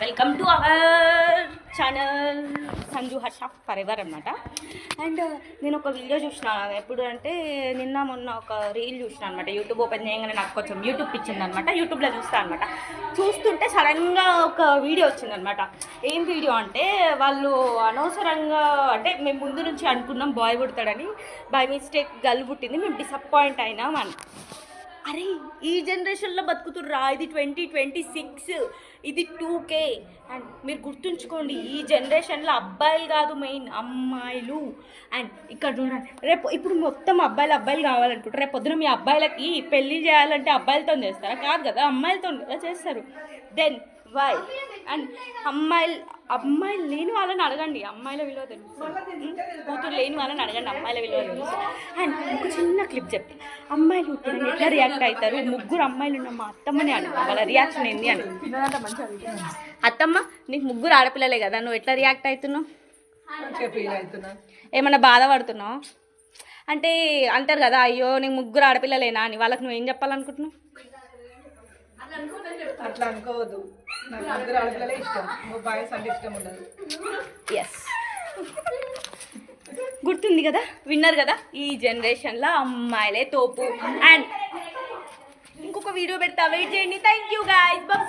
Welcome to our channel Sanju Harsha for ever అనమాట. And నేను ఒక వీడియో చూసినాను. ఎప్పుడు అంటే నిన్న మొన్న ఒక రీల్ చూసినాను అనమాట. యూట్యూబ్ ఓపెన్ చేయగానే నాకు కొంచెం యూట్యూబ్ ఇచ్చింది అనమాట. యూట్యూబ్లో చూస్తాను అనమాట. చూస్తుంటే సడన్గా ఒక వీడియో వచ్చిందనమాట. ఏం వీడియో అంటే వాళ్ళు అనవసరంగా అంటే మేము ముందు నుంచి అనుకున్నాం బాయ్ పుడతాడని, బై మిస్టేక్ గర్ల్ పుట్టింది, మేము డిసప్పాయింట్ అయినాం అని. అరే ఈ జనరేషన్లో బతుకుతుర్రా, ఇది 2026, ఇది 2K. అండ్ మీరు గుర్తుంచుకోండి, ఈ జనరేషన్లో అబ్బాయిలు కాదు మెయిన్, అమ్మాయిలు. అండ్ ఇక్కడ చూడండి, రేపు ఇప్పుడు మొత్తం అబ్బాయిలు కావాలనుకుంటారు. రేపు పొద్దున మీ అబ్బాయిలకి పెళ్ళి చేయాలంటే అబ్బాయిలతో చేస్తారా? కాదు కదా, అమ్మాయిలతో కదా చేస్తారు. Then why? అండ్ అమ్మాయిలు లేని వాళ్ళని అడగండి, అమ్మాయిల విలువ తెలుస్తుంది. కూతురు లేని వాళ్ళని అడగండి, అమ్మాయిల విలువ తెలుస్తుంది. అండ్ ఒక చిన్న క్లిప్ చెప్తే, అమ్మాయిలు పుట్టిన ఎట్లా రియాక్ట్ అవుతారు? ముగ్గురు అమ్మాయిలు ఉన్న మా అత్తమ్మని అడుగు, వాళ్ళ రియాక్షన్ ఏంది అని. అత్తమ్మ, నీకు ముగ్గురు ఆడపిల్లలే కదా, నువ్వు ఎట్లా రియాక్ట్ అవుతున్నావు? ఏమన్నా బాధపడుతున్నావు అంటే అంటారు కదా, అయ్యో నీకు ముగ్గురు ఆడపిల్లలేనా అని. వాళ్ళకి నువ్వేం చెప్పాలనుకుంటున్నావు? అట్లా అనుకోవద్దు, నాకు అందరూ ఆడపిల్లలే ఇష్టం, బాయ్స్ అంటే ఇష్టం ఉండదు. ఎస్, గుర్తుంది కదా, విన్నారు కదా, ఈ జనరేషన్లో అమ్మాయిలే తోపు. అండ్ ఇంకొక వీడియో పెడతా, వెయిట్ చేయండి. Thank you guys, bye.